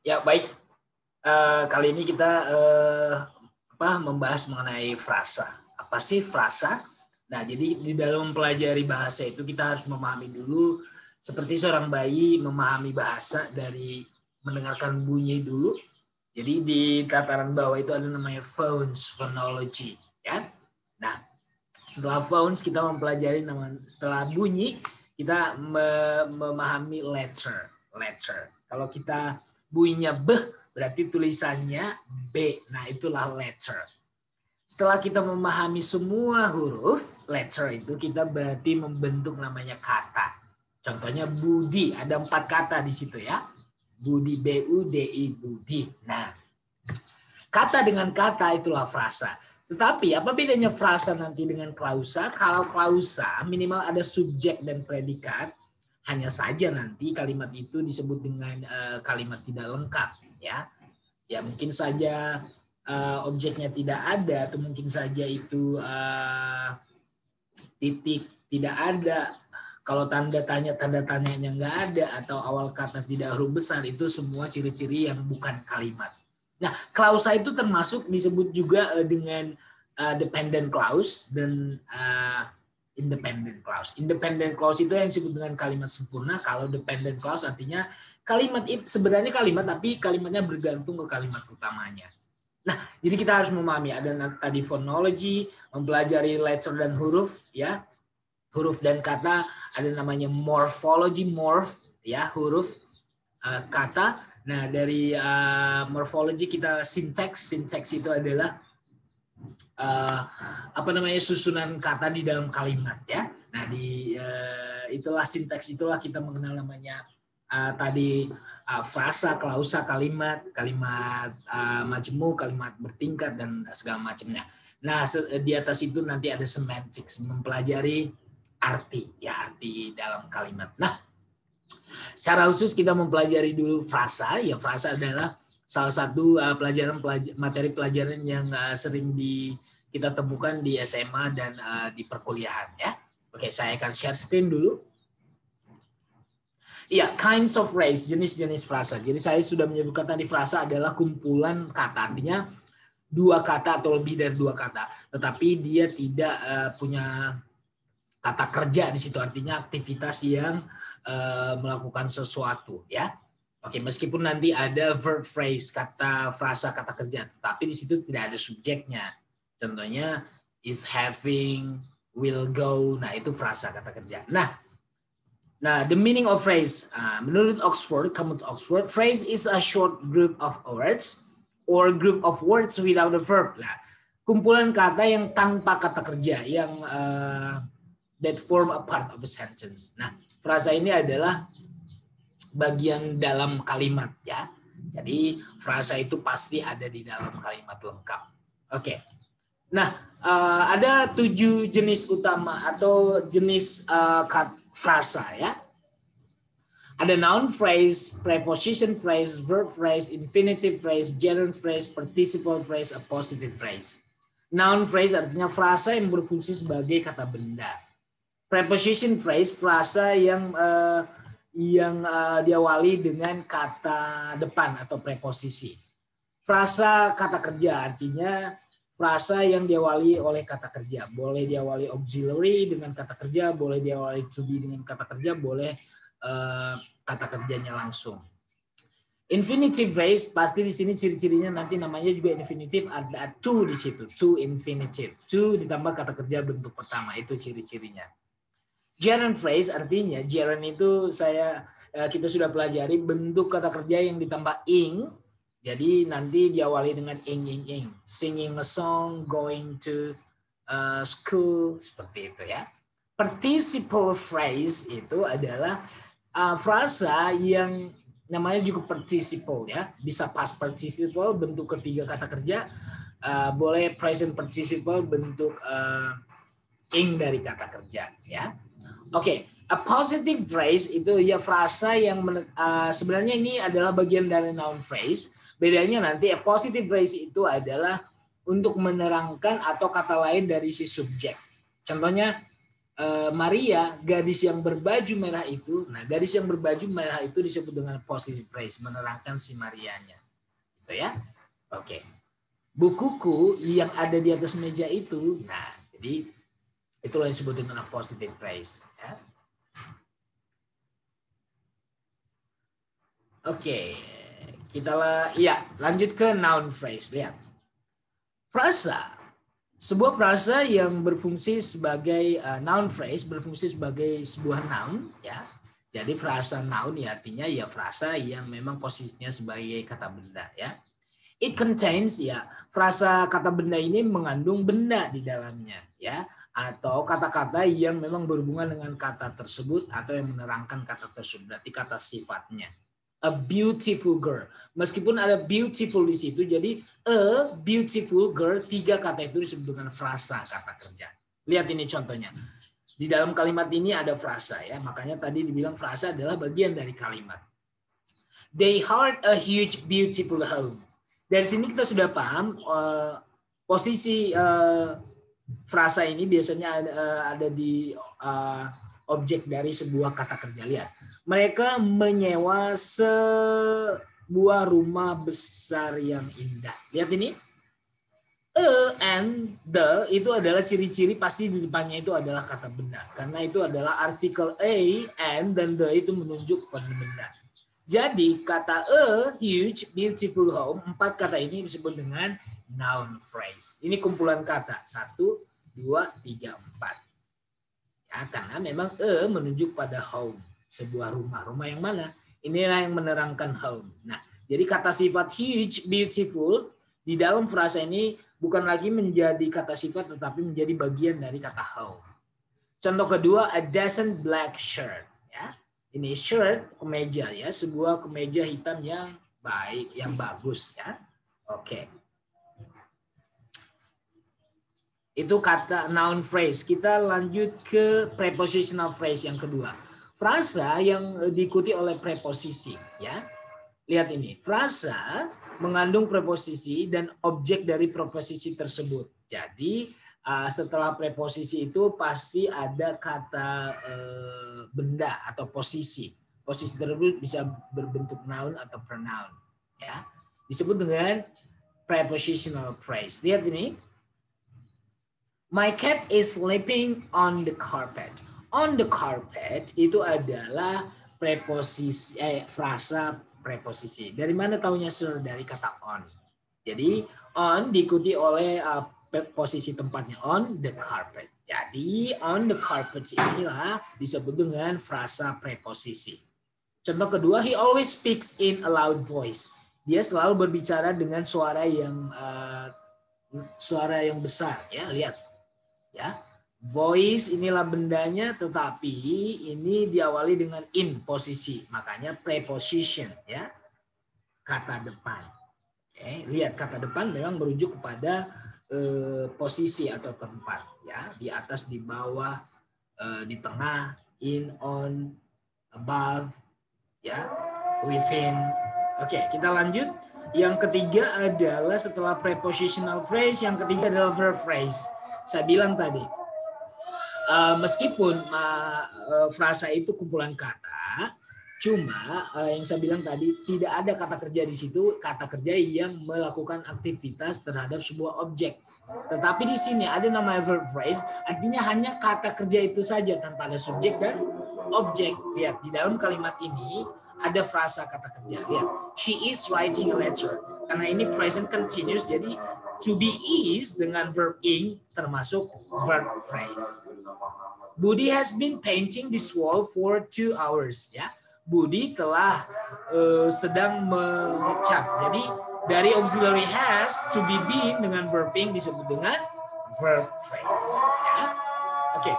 Ya, baik. Kali ini kita membahas mengenai frasa. Apa sih frasa? Nah, jadi di dalam mempelajari bahasa itu kita harus memahami dulu seperti seorang bayi memahami bahasa dari mendengarkan bunyi dulu. Jadi di tataran bawah itu ada namanya phones, phonology, ya. Nah, setelah phones kita mempelajari setelah bunyi kita memahami letter. Kalau kita bunyinya b berarti tulisannya B. Nah, itulah letter. Setelah kita memahami semua huruf letter itu, kita berarti membentuk namanya kata. Contohnya Budi, ada 4 kata di situ ya. Budi, B-U-D-I, Budi. Nah, kata dengan kata itulah frasa. Tetapi apa bedanya frasa nanti dengan klausa? Kalau klausa minimal ada subjek dan predikat, hanya saja nanti kalimat itu disebut dengan kalimat tidak lengkap. Ya mungkin saja objeknya tidak ada, atau mungkin saja itu titik tidak ada. Kalau tanda tanyanya nggak ada, atau awal kata tidak huruf besar, itu semua ciri-ciri yang bukan kalimat. Nah, klausa itu termasuk disebut juga dengan dependent clause dan independent clause. Independent clause itu yang disebut dengan kalimat sempurna. Kalau dependent clause artinya kalimat itu sebenarnya kalimat, tapi kalimatnya bergantung ke kalimat utamanya. Nah, jadi kita harus memahami ada tadi phonology, mempelajari letter dan huruf, ya, huruf dan kata. Ada namanya morphology, ya, huruf, kata. Nah, dari morphology kita syntax itu adalah susunan kata di dalam kalimat, ya. Nah, itulah sintaks, itulah kita mengenal namanya tadi frasa, klausa, kalimat majemuk, kalimat bertingkat dan segala macamnya. Nah, di atas itu nanti ada semantics, mempelajari arti dalam kalimat. Nah, secara khusus kita mempelajari dulu frasa. Ya, frasa adalah salah satu materi pelajaran yang sering kita temukan di SMA dan di perkuliahan, ya. Oke, saya akan share screen dulu. Ya, kinds of phrase, jenis-jenis frasa. Jadi saya sudah menyebutkan tadi frasa adalah kumpulan kata, artinya 2 kata atau lebih dari 2 kata, tetapi dia tidak punya kata kerja di situ, artinya aktivitas yang melakukan sesuatu, ya. Oke, meskipun nanti ada verb phrase, kata frasa, kata kerja, tetapi di situ tidak ada subjeknya. Contohnya is having, will go. Nah, itu frasa, kata kerja. Nah, the meaning of phrase, menurut Oxford, Kamus Oxford, phrase is a short group of words or group of words without a verb. Nah, kumpulan kata yang tanpa kata kerja, yang that form a part of a sentence. Nah, frasa ini adalah bagian dalam kalimat, ya. Jadi frasa itu pasti ada di dalam kalimat lengkap. Oke. Nah, ada 7 jenis utama atau jenis frasa, ya. Ada noun phrase, preposition phrase, verb phrase, infinitive phrase, gerund phrase, participle phrase, appositive phrase. Noun phrase artinya frasa yang berfungsi sebagai kata benda. Preposition phrase, frasa yang diawali dengan kata depan atau preposisi. Frasa kata kerja artinya frasa yang diawali oleh kata kerja. Boleh diawali auxiliary dengan kata kerja, boleh diawali to be dengan kata kerja, boleh kata kerjanya langsung. Infinitive phrase, pasti di sini ciri-cirinya nanti namanya juga infinitive, ada to di situ, to infinitive. To ditambah kata kerja bentuk pertama, itu ciri-cirinya. Gerund phrase artinya, gerund itu kita sudah pelajari bentuk kata kerja yang ditambah ing. Jadi nanti diawali dengan ing. Singing a song, going to school, seperti itu, ya. Participle phrase itu adalah frasa yang namanya juga participle, ya. Bisa past participle bentuk ketiga kata kerja, boleh present participle bentuk ing dari kata kerja, ya. Oke, a positive phrase itu ya frasa yang sebenarnya ini adalah bagian dari noun phrase. Bedanya nanti a positive phrase itu adalah untuk menerangkan atau kata lain dari si subjek. Contohnya Maria, gadis yang berbaju merah itu, nah gadis yang berbaju merah itu disebut dengan positive phrase, menerangkan si Marianya. Gitu ya. Oke. Bukuku yang ada di atas meja itu, nah jadi itulah yang disebut dengan positive phrase. Ya. Oke, lanjut ke noun phrase. Lihat. Frasa. Sebuah frasa yang berfungsi sebagai noun phrase, berfungsi sebagai sebuah noun, ya. Jadi frasa noun ya artinya ya frasa yang memang posisinya sebagai kata benda, ya. It contains, ya, frasa kata benda ini mengandung benda di dalamnya, ya, atau kata-kata yang memang berhubungan dengan kata tersebut atau yang menerangkan kata tersebut, berarti kata sifatnya. A beautiful girl. Meskipun ada beautiful di situ, jadi a beautiful girl, 3 kata itu disebut dengan frasa kata kerja. Lihat ini contohnya. Di dalam kalimat ini ada frasa, ya. Makanya tadi dibilang frasa adalah bagian dari kalimat. They had a huge beautiful home. Dari sini kita sudah paham posisi frasa ini biasanya ada di objek dari sebuah kata kerja. Lihat. Mereka menyewa sebuah rumah besar yang indah. Lihat ini. And the itu adalah ciri-ciri pasti di depannya itu adalah kata benda. Karena itu adalah artikel a, and, dan the itu menunjuk pada benda. Jadi kata a, huge, beautiful home, 4 kata ini disebut dengan noun phrase. Ini kumpulan kata. 1, 2, 3, 4. Ya, karena memang a menunjuk pada home. Sebuah rumah. Rumah yang mana? Inilah yang menerangkan home. Nah, jadi kata sifat huge, beautiful di dalam frasa ini bukan lagi menjadi kata sifat tetapi menjadi bagian dari kata home. Contoh kedua, a decent black shirt. Ya, ini shirt, kemeja, ya, sebuah kemeja hitam yang baik, yang bagus, ya. Oke. Itu kata noun phrase. Kita lanjut ke prepositional phrase yang kedua. Frasa yang diikuti oleh preposisi, ya. Lihat ini, frasa mengandung preposisi dan objek dari preposisi tersebut. Jadi setelah preposisi itu pasti ada kata benda atau posisi. Posisi tersebut bisa berbentuk noun atau pronoun, ya. Disebut dengan prepositional phrase. Lihat ini. My cat is sleeping on the carpet. On the carpet itu adalah preposisi, frasa preposisi. Dari mana taunya sir? Dari kata on. Jadi on diikuti oleh posisi tempatnya on the carpet. Jadi on the carpet inilah disebut dengan frasa preposisi. Contoh kedua, he always speaks in a loud voice. Dia selalu berbicara dengan suara yang besar, ya. Lihat, ya. Voice inilah bendanya, tetapi ini diawali dengan in, posisi. Makanya preposition, ya, kata depan. Oke, lihat kata depan memang merujuk kepada posisi atau tempat, ya, di atas, di bawah, di tengah, in, on, above, ya, within. Oke, kita lanjut. Yang ketiga adalah setelah prepositional phrase, yang ketiga adalah verb phrase. Saya bilang tadi, meskipun frasa itu kumpulan kata, cuma yang saya bilang tadi tidak ada kata kerja di situ, kata kerja yang melakukan aktivitas terhadap sebuah objek. Tetapi di sini ada namanya verb phrase, artinya hanya kata kerja itu saja tanpa ada subjek dan objek. Lihat di dalam kalimat ini ada frasa kata kerja. Lihat, she is writing a letter. Karena ini present continuous, jadi to be is dengan verb ing termasuk verb phrase. Budi has been painting this wall for 2 hours. Ya, Budi telah sedang mengecat. Jadi dari auxiliary has to be been dengan verb ing disebut dengan verb phrase. Ya. Oke,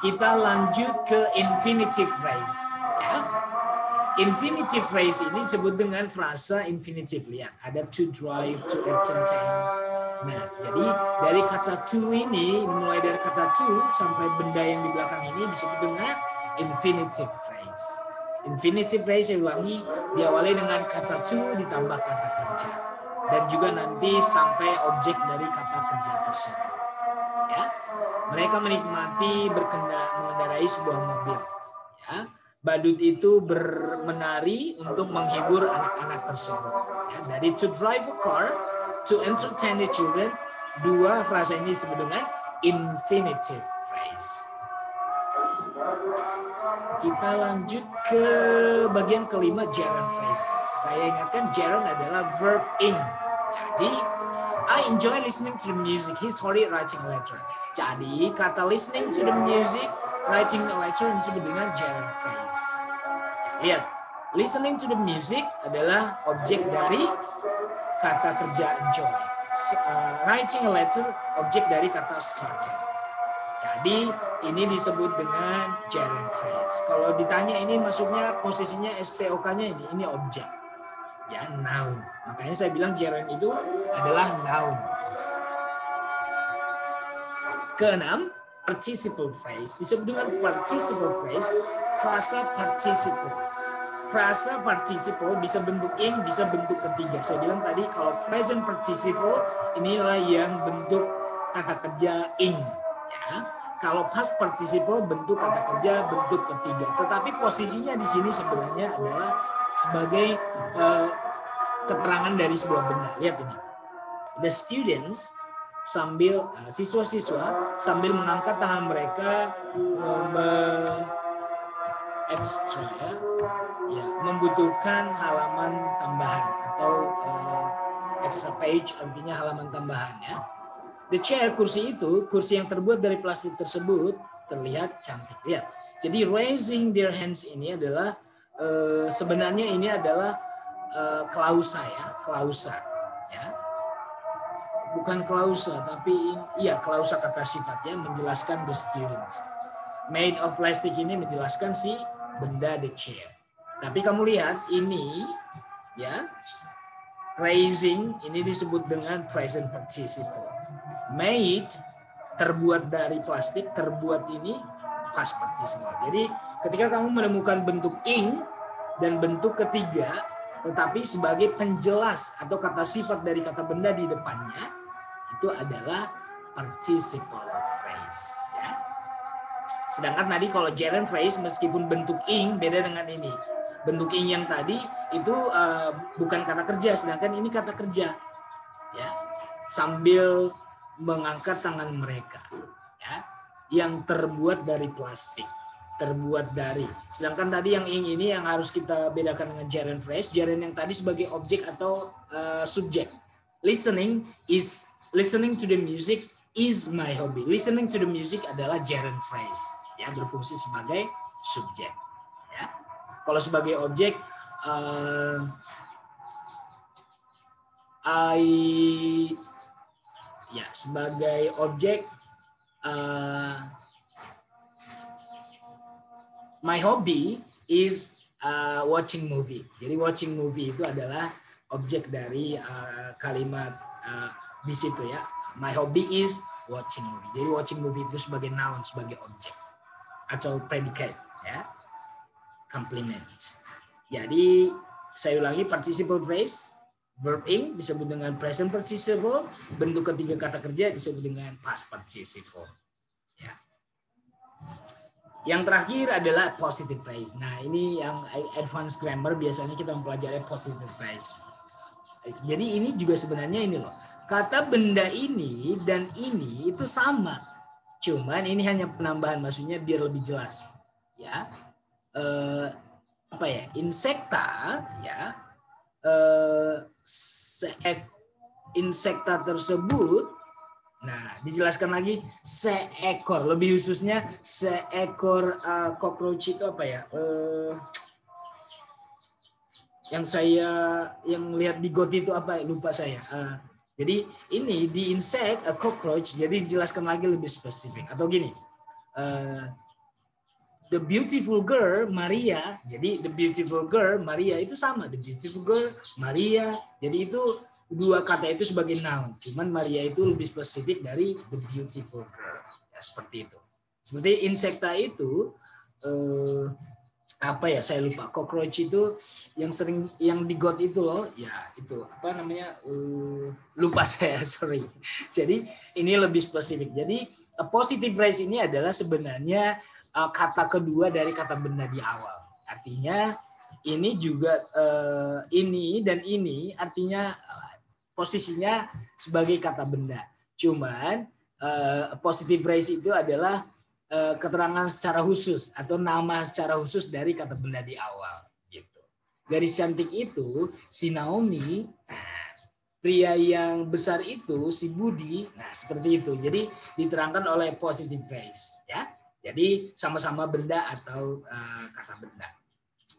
kita lanjut ke infinitive phrase. Ya. Infinitive phrase ini disebut dengan frasa infinitive. Lihat, ada to drive, to entertain. Nah, jadi dari kata to ini, mulai dari kata to sampai benda yang di belakang ini disebut dengan infinitive phrase. Infinitive phrase, saya ulangi, diawali dengan kata to ditambah kata kerja. Dan juga nanti sampai objek dari kata kerja tersebut. Ya, mereka menikmati mengendarai sebuah mobil. Ya, badut itu menari untuk menghibur anak-anak tersebut. Ya, dari to drive a car, to entertain the children, dua frasa ini disebut dengan infinitive phrase. Kita lanjut ke bagian kelima, gerund phrase. Saya ingatkan gerund adalah verb ing. Jadi, I enjoy listening to the music. He's already writing a letter. Jadi, kata listening to the music, writing a letter disebut dengan gerund phrase. Lihat, listening to the music adalah objek dari kata kerja enjoy. Writing a letter, objek dari kata started. Jadi ini disebut dengan gerund phrase. Kalau ditanya ini masuknya posisinya SPOK-nya ini objek. Ya, noun. Makanya saya bilang gerund itu adalah noun. Keenam, participle phrase. Disebut dengan participle phrase, frasa participle. Frasa participle bisa bentuk ing, bisa bentuk ketiga. Saya bilang tadi kalau present participle inilah yang bentuk kata kerja ing. Ya. Kalau past participle bentuk kata kerja bentuk ketiga. Tetapi posisinya di sini sebenarnya adalah sebagai keterangan dari sebuah benda. Lihat ini. The students sambil siswa-siswa sambil mengangkat tangan mereka extra ya, membutuhkan halaman tambahan atau extra page artinya halaman tambahan ya. The chair, kursi itu, kursi yang terbuat dari plastik tersebut terlihat cantik. Lihat. Jadi raising their hands ini adalah sebenarnya ini adalah klausa ya, klausa ya. Bukan klausa tapi klausa kata sifat ya, menjelaskan the students. Made of plastic ini menjelaskan si benda the chair. Tapi kamu lihat ini ya, raising ini disebut dengan present participle. Made terbuat dari plastik, terbuat ini past participle. Jadi ketika kamu menemukan bentuk ing dan bentuk ketiga tetapi sebagai penjelas atau kata sifat dari kata benda di depannya, itu adalah participle phrase ya. Sedangkan tadi kalau gerund phrase meskipun bentuk ing beda dengan ini. Bentuk ing yang tadi itu bukan kata kerja, sedangkan ini kata kerja. Ya. Sambil mengangkat tangan mereka ya, yang terbuat dari plastik, terbuat dari. Sedangkan tadi yang ing ini yang harus kita bedakan dengan gerund phrase. Gerund yang tadi sebagai objek atau subjek. Listening to the music is my hobby. Listening to the music adalah gerund phrase ya, berfungsi sebagai subjek ya. Kalau sebagai objek sebagai objek my hobby is watching movie. Jadi watching movie itu adalah objek dari kalimat di situ ya. My hobby is watching movie. Jadi watching movie itu sebagai noun, sebagai objek atau predicate ya. Complement. Jadi saya ulangi, participle phrase, verb ing disebut dengan present participle, bentuk ketiga kata kerja disebut dengan past participle. Ya. Yang terakhir adalah positive phrase. Nah, ini yang advanced grammar biasanya kita mempelajari positive phrase. Jadi ini juga sebenarnya ini loh. Kata benda ini dan ini itu sama. Cuman ini hanya penambahan, maksudnya biar lebih jelas. Ya. Insekta ya. Insekta tersebut, nah dijelaskan lagi seekor, lebih khususnya seekor cockroach itu apa ya? Yang lihat di got itu apa? Lupa saya. Jadi ini di insect cockroach, jadi dijelaskan lagi lebih spesifik atau gini. The beautiful girl Maria, jadi the beautiful girl Maria itu sama, the beautiful girl Maria, jadi itu dua kata itu sebagai noun, cuman Maria itu lebih spesifik dari the beautiful girl, ya seperti itu. Seperti insekta itu apa ya, saya lupa, cockroach itu yang sering yang di got itu loh, ya itu apa namanya, lupa saya, sorry. Jadi ini lebih spesifik. Jadi positive phrase ini adalah sebenarnya kata kedua dari kata benda di awal. Artinya ini juga ini dan ini artinya posisinya sebagai kata benda. Cuman positive phrase itu adalah keterangan secara khusus atau nama secara khusus dari kata benda di awal gitu. Gadis cantik itu si Naomi, pria yang besar itu si Budi, nah seperti itu. Jadi diterangkan oleh positive phrase ya. Jadi sama-sama benda atau kata benda.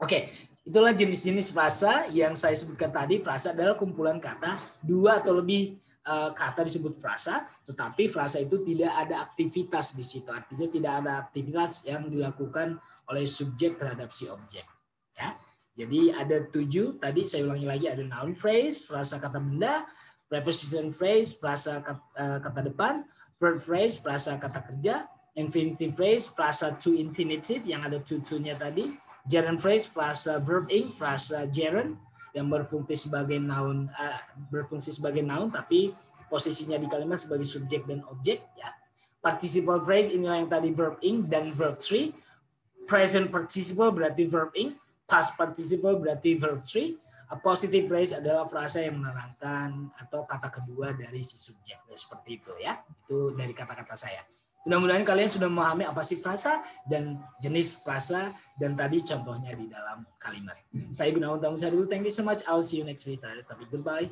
Oke, itulah jenis-jenis frasa yang saya sebutkan tadi. Frasa adalah kumpulan kata, dua atau lebih kata disebut frasa, tetapi frasa itu tidak ada aktivitas di situ. Artinya tidak ada aktivitas yang dilakukan oleh subjek terhadap si objek. Ya. Jadi ada 7, tadi saya ulangi lagi, ada noun phrase, frasa kata benda, preposition phrase, frasa kata depan, verb phrase, frasa kata kerja, infinitive phrase, frasa to infinitive yang ada to-nya tadi, gerund phrase, frasa verb ing, frasa gerund yang berfungsi sebagai noun, tapi posisinya di kalimat sebagai subjek dan objek ya. Participle phrase inilah yang tadi verb ing dan verb 3. Present participle berarti verb ing, past participle berarti verb 3. A positive phrase adalah frasa yang menerangkan atau kata kedua dari si subjek. Seperti itu ya. Itu dari kata-kata saya. Mudah-mudahan kalian sudah memahami apa sih frasa dan jenis frasa dan tadi contohnya di dalam kalimat. Saya Gunawan Tamusadu. Thank you so much. I'll see you next week. Tapi goodbye.